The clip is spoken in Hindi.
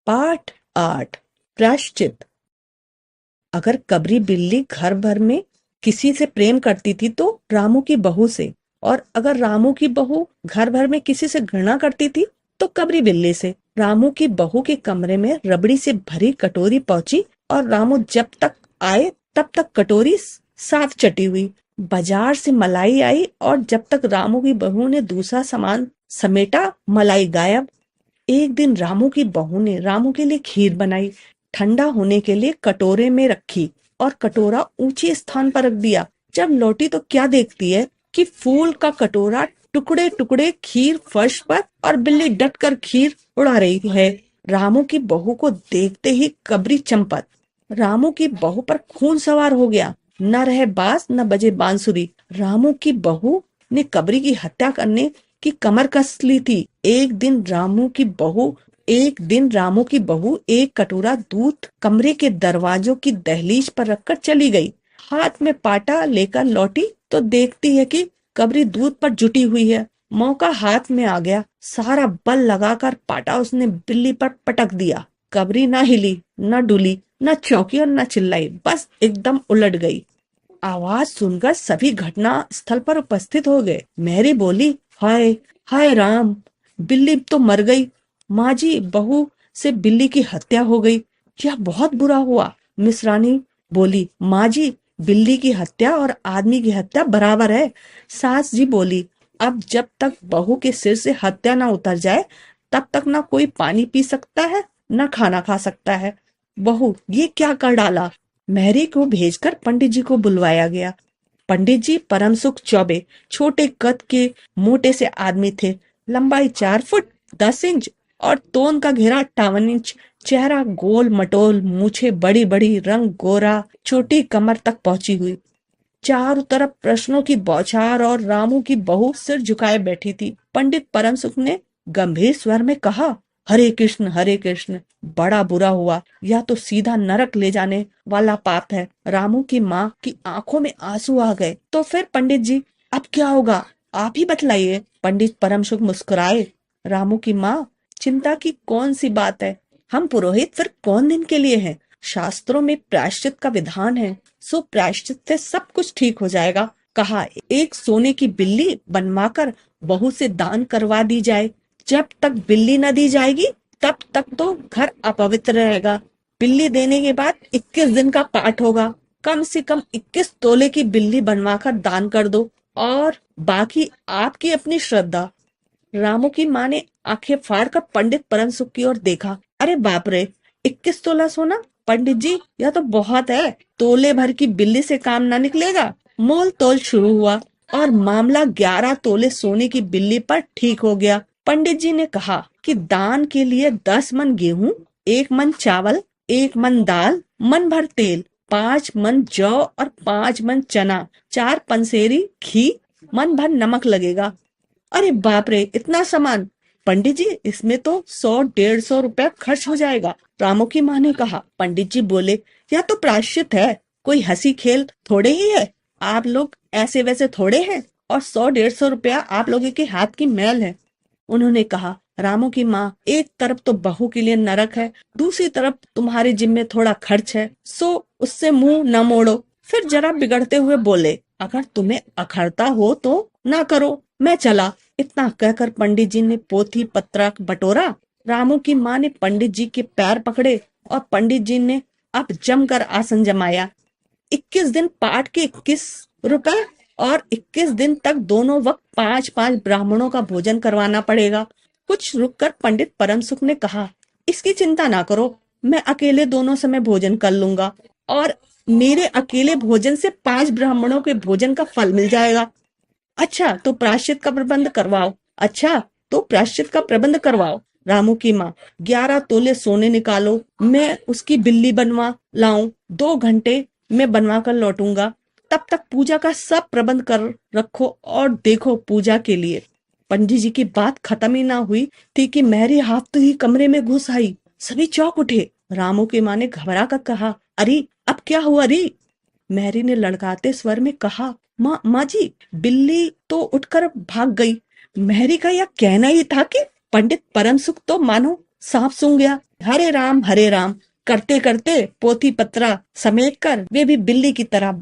पाठ 8 प्रायश्चित। अगर कबरी बिल्ली घर भर में किसी से प्रेम करती थी तो रामू की बहू से, और अगर रामू की बहू घर भर में किसी से घृणा करती थी तो कबरी बिल्ली से। रामू की बहू के कमरे में रबड़ी से भरी कटोरी पहुंची और रामू जब तक आए तब तक कटोरी साफ चटी हुई। बाजार से मलाई आई और जब तक रामू की बहू ने दूसरा सामान समेटा मलाई गायब। एक दिन रामू की बहू ने रामू के लिए खीर बनाई, ठंडा होने के लिए कटोरे में रखी और कटोरा ऊंचे स्थान पर रख दिया। जब लौटी तो क्या देखती है कि फूल का कटोरा टुकड़े टुकड़े खीर फर्श पर और बिल्ली डट कर खीर उड़ा रही है। रामू की बहू को देखते ही कबरी चंपत। रामू की बहू पर खून सवार हो गया। न रहे बांस न बजे बांसुरी। रामू की बहू ने कबरी की हत्या करने की कमर कस ली थी। एक दिन रामू की बहू एक कटोरा दूध कमरे के दरवाजों की दहलीज पर रखकर चली गई। हाथ में पाटा लेकर लौटी तो देखती है कि कबरी दूध पर जुटी हुई है। मौका हाथ में आ गया। सारा बल लगाकर पाटा उसने बिल्ली पर पटक दिया। कबरी न हिली, न डुली, न चौंकी और न चिल्लाई, बस एकदम उलट गई। आवाज सुनकर सभी घटना स्थल पर उपस्थित हो गए। मैरी बोली, हाय हाय राम, बिल्ली तो मर गई। माँ जी, बहू से बिल्ली की हत्या हो गई, यह बहुत बुरा हुआ। मिस रानी बोली, माँ जी, बिल्ली की हत्या और आदमी की हत्या बराबर है। सास जी बोली, अब जब तक बहू के सिर से हत्या न उतर जाए तब तक न कोई पानी पी सकता है न खाना खा सकता है। बहू, ये क्या कर डाला। मैरी को भेजकर पंडित जी को बुलवाया गया। पंडित जी परम सुख चौबे, छोटे कद के मोटे से आदमी थे। लंबाई 4 फुट 10 इंच और तोन का घेरा 58 इंच। चेहरा गोल मटोल, मूछे बड़ी बड़ी, रंग गोरा, छोटी कमर तक पहुंची हुई। चारों तरफ प्रश्नों की बौछार और रामू की बहू सिर झुकाए बैठी थी। पंडित परम सुख ने गंभीर स्वर में कहा, हरे कृष्ण हरे कृष्ण। बड़ा बुरा हुआ, यह तो सीधा नरक ले जाने वाला पाप है। रामू की माँ की आंखों में आंसू आ गए। तो फिर पंडित जी, अब क्या होगा, आप ही बतलाइए। पंडित परम सुख मुस्कुराए। रामू की माँ, चिंता की कौन सी बात है, हम पुरोहित फिर कौन दिन के लिए हैं। शास्त्रों में प्रायश्चित का विधान है, सो प्रायश्चित से सब कुछ ठीक हो जाएगा। कहा, एक सोने की बिल्ली बनवाकर बहू से दान करवा दी जाए। जब तक बिल्ली न दी जाएगी तब तक तो घर अपवित्र रहेगा। बिल्ली देने के बाद 21 दिन का पाठ होगा। कम से कम 21 तोले की बिल्ली बनवाकर दान कर दो और बाकी आपकी अपनी श्रद्धा। रामू की माँ ने आंखें फाड़कर पंडित परम सुख की ओर देखा। अरे बाप रे, 21 तोला सोना, पंडित जी यह तो बहुत है। तोले भर की बिल्ली से काम ना निकलेगा। मोल तोल शुरू हुआ और मामला 11 तोले सोने की बिल्ली पर ठीक हो गया। पंडित जी ने कहा कि दान के लिए 10 मन गेहूं, 1 मन चावल, 1 मन दाल, मन भर तेल, 5 मन जौ और 5 मन चना, 4 पंसेरी घी, मन भर नमक लगेगा। अरे बाप रे, इतना सामान। पंडित जी, इसमें तो 100-150 रुपया खर्च हो जाएगा। रामू की माँ ने कहा। पंडित जी बोले, यह तो प्रायश्चित है, कोई हंसी खेल थोड़े ही है। आप लोग ऐसे वैसे थोड़े हैं और 100-150 रुपया आप लोगों के हाथ की मैल है। उन्होंने कहा, रामू की माँ, एक तरफ तो बहू के लिए नरक है, दूसरी तरफ तुम्हारे जिम्मे थोड़ा खर्च है, सो उससे मुंह न मोड़ो। फिर जरा बिगड़ते हुए बोले, अगर तुम्हें अखरता हो तो ना करो, मैं चला। इतना कहकर पंडित जी ने पोथी पत्र बटोरा। रामू की माँ ने पंडित जी के पैर पकड़े और पंडित जी ने अब जमकर आसन जमाया। 21 दिन पाठ के 21 रुपए और 21 दिन तक दोनों वक्त 5-5 ब्राह्मणों का भोजन करवाना पड़ेगा। कुछ रुककर पंडित परम सुख ने कहा, इसकी चिंता ना करो, मैं अकेले दोनों समय भोजन कर लूंगा और मेरे अकेले भोजन से 5 ब्राह्मणों के भोजन का फल मिल जाएगा। अच्छा तो प्रायश्चित का प्रबंध करवाओ। अच्छा तो प्रायश्चित का प्रबंध करवाओ। रामू की माँ, 11 तोले सोने निकालो, मैं उसकी बिल्ली बनवा लाऊं। 2 घंटे में बनवा कर लौटूंगा। तब तक पूजा का सब प्रबंध कर रखो और देखो पूजा के लिए। पंडित जी की बात खत्म ही ना हुई थी कि मैरी हाफते ही कमरे में घुस आई। सभी चौंक उठे। रामू की माँ ने घबरा कर कहा, अरे अब क्या हुआ री। मैरी ने लड़काते स्वर में कहा, माँ जी, बिल्ली तो उठकर भाग गई। मैरी का यह कहना ही था कि पंडित परम सुख तो मानो सांप सूंघ गया। हरे राम करते करते पोथी पत्रा समेट कर वे भी बिल्ली की तरह